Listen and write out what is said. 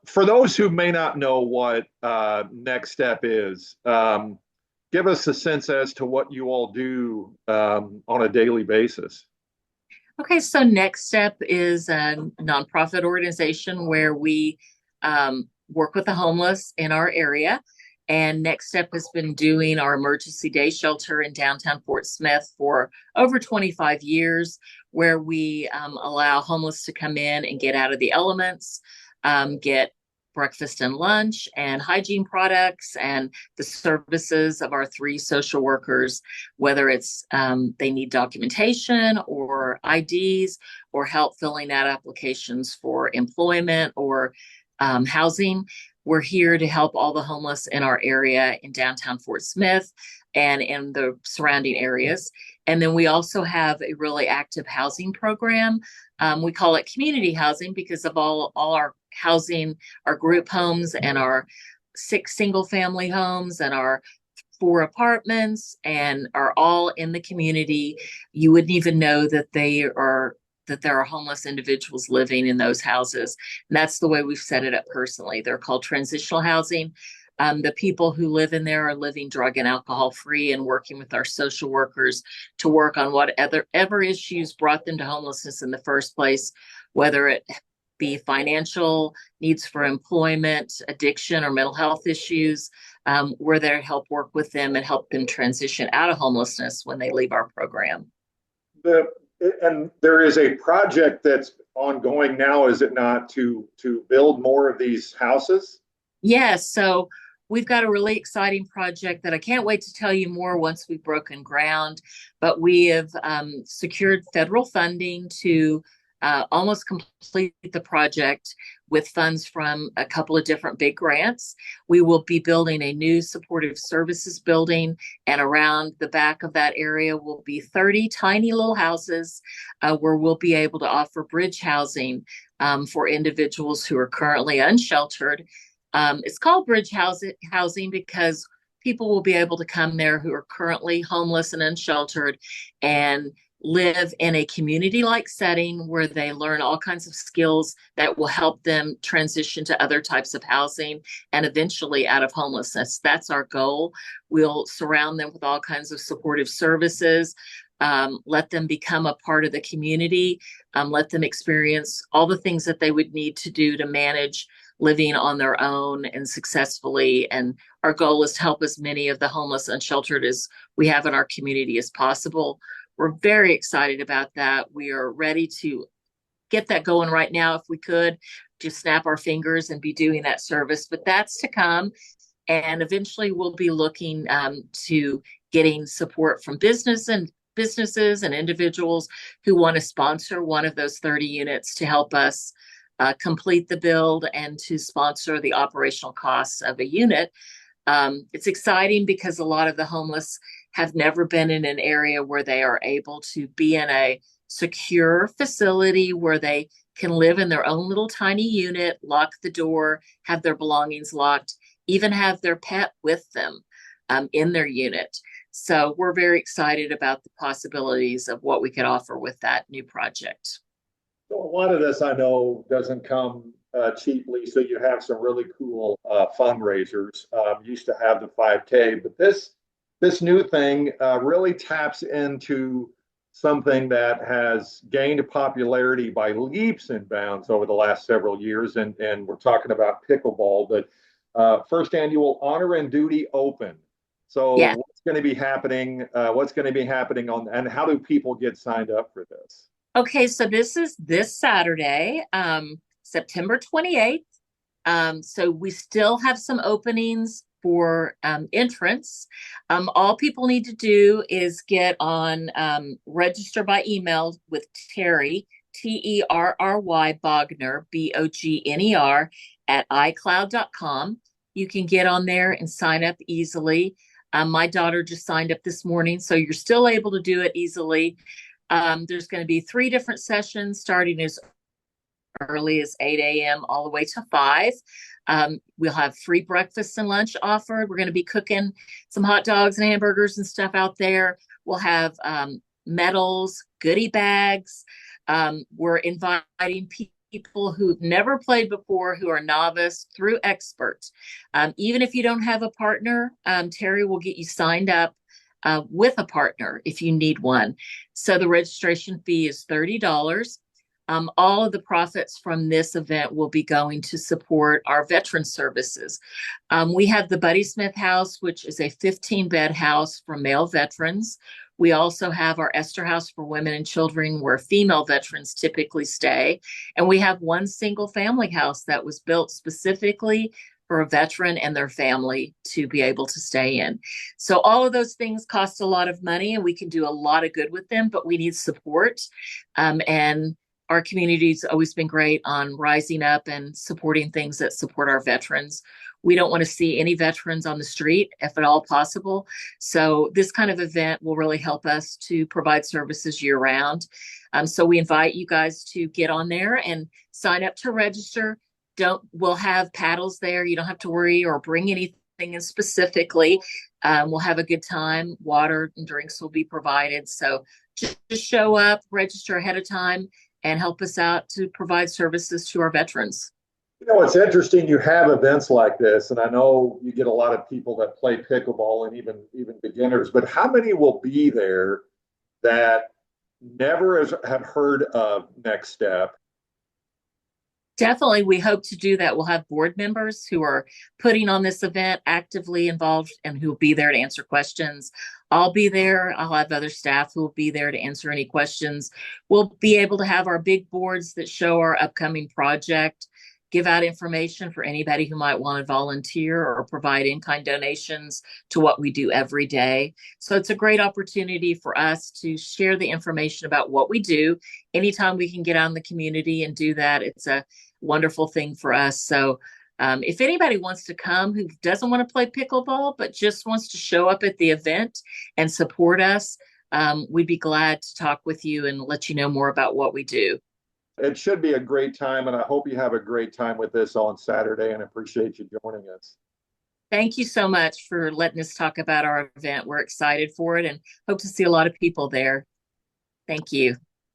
For those who may not know what Next Step is, give us a sense as to what you all do on a daily basis. Okay, so Next Step is a nonprofit organization where we work with the homeless in our area. And Next Step has been doing our emergency day shelter in downtown Fort Smith for over 25 years, where we allow homeless to come in and get out of the elements, get breakfast and lunch and hygiene products and the services of our three social workers, whether it's they need documentation or IDs or help filling out applications for employment or housing. We're here to help all the homeless in our area in downtown Fort Smith and in the surrounding areas. And then we also have a really active housing program. We call it community housing because of all our housing, our group homes and our 6 single family homes and our 4 apartments and are all in the community. You wouldn't even know that there are homeless individuals living in those houses. And that's the way we've set it up personally. They're called transitional housing. The people who live in there are living drug and alcohol free and working with our social workers to work on whatever issues brought them to homelessness in the first place, whether it be financial needs for employment, addiction, or mental health issues. We're there to help work with them and help them transition out of homelessness when they leave our program. The, and there is a project that's ongoing now, is it not, to build more of these houses? Yes, so we've got a really exciting project that I can't wait to tell you more once we've broken ground. But we have secured federal funding to almost complete the project with funds from a couple of different big grants. We will be building a new supportive services building, and around the back of that area will be 30 tiny little houses where we'll be able to offer bridge housing for individuals who are currently unsheltered. It's called bridge housing because people will be able to come there who are currently homeless and unsheltered and live in a community-like setting where they learn all kinds of skills that will help them transition to other types of housing and eventually out of homelessness. That's our goal. We'll surround them with all kinds of supportive services, let them become a part of the community, let them experience all the things that they would need to do to manage living on their own and successfully. And our goal is to help as many of the homeless unsheltered as we have in our community as possible. We're very excited about that. We are ready to get that going right now if we could just snap our fingers and be doing that service, but that's to come. And eventually we'll be looking to getting support from businesses and individuals who want to sponsor one of those 30 units to help us complete the build and to sponsor the operational costs of a unit. It's exciting because a lot of the homeless have never been in an area where they are able to be in a secure facility where they can live in their own little tiny unit, lock the door, have their belongings locked, even have their pet with them in their unit. So we're very excited about the possibilities of what we could offer with that new project. So a lot of this I know doesn't come cheaply. So you have some really cool fundraisers. Used to have the 5K, but this new thing really taps into something that has gained popularity by leaps and bounds over the last several years, and we're talking about pickleball. But first annual Honor and Duty Open. So Yeah. what's going to be happening? What's going to be happening on, and how do people get signed up for this? Okay, so this is this Saturday, September 28th. So we still have some openings for entrance. All people need to do is get on register by email with Terry, Terry Bogner, Bogner, at iCloud.com. You can get on there and sign up easily. My daughter just signed up this morning, so you're still able to do it easily. There's going to be 3 different sessions starting as early as 8 a.m. all the way to 5. We'll have free breakfast and lunch offered. We're going to be cooking some hot dogs and hamburgers and stuff out there. We'll have medals, goodie bags. We're inviting people who've never played before, who are novice, through expert. Even if you don't have a partner, Terry will get you signed up with a partner if you need one. So the registration fee is $30. All of the profits from this event will be going to support our veteran services. We have the Buddy Smith House, which is a 15-bed house for male veterans. We also have our Esther House for women and children, where female veterans typically stay. And we have one single family house that was built specifically for a veteran and their family to be able to stay in. So all of those things cost a lot of money, and we can do a lot of good with them, but we need support. And our community's always been great on rising up and supporting things that support our veterans. We don't want to see any veterans on the street, if at all possible. So this kind of event will really help us to provide services year round. So we invite you guys to get on there and sign up to register. We'll have paddles there. You don't have to worry or bring anything in specifically. We'll have a good time. Water and drinks will be provided. So just show up, register ahead of time, and help us out to provide services to our veterans. You know, it's interesting you have events like this, and I know you get a lot of people that play pickleball and even beginners, but how many will be there that never have heard of Next Step? Definitely, we hope to do that. We'll have board members who are putting on this event, actively involved, and who will be there to answer questions. I'll be there. I'll have other staff who will be there to answer any questions. We'll be able to have our big boards that show our upcoming project, give out information for anybody who might want to volunteer or provide in-kind donations to what we do every day. So it's a great opportunity for us to share the information about what we do. Anytime we can get out in the community and do that, it's a wonderful thing for us. So if anybody wants to come who doesn't want to play pickleball, but just wants to show up at the event and support us, we'd be glad to talk with you and let you know more about what we do. It should be a great time, and I hope you have a great time with this on Saturday, and appreciate you joining us. Thank you so much for letting us talk about our event. We're excited for it and hope to see a lot of people there. Thank you.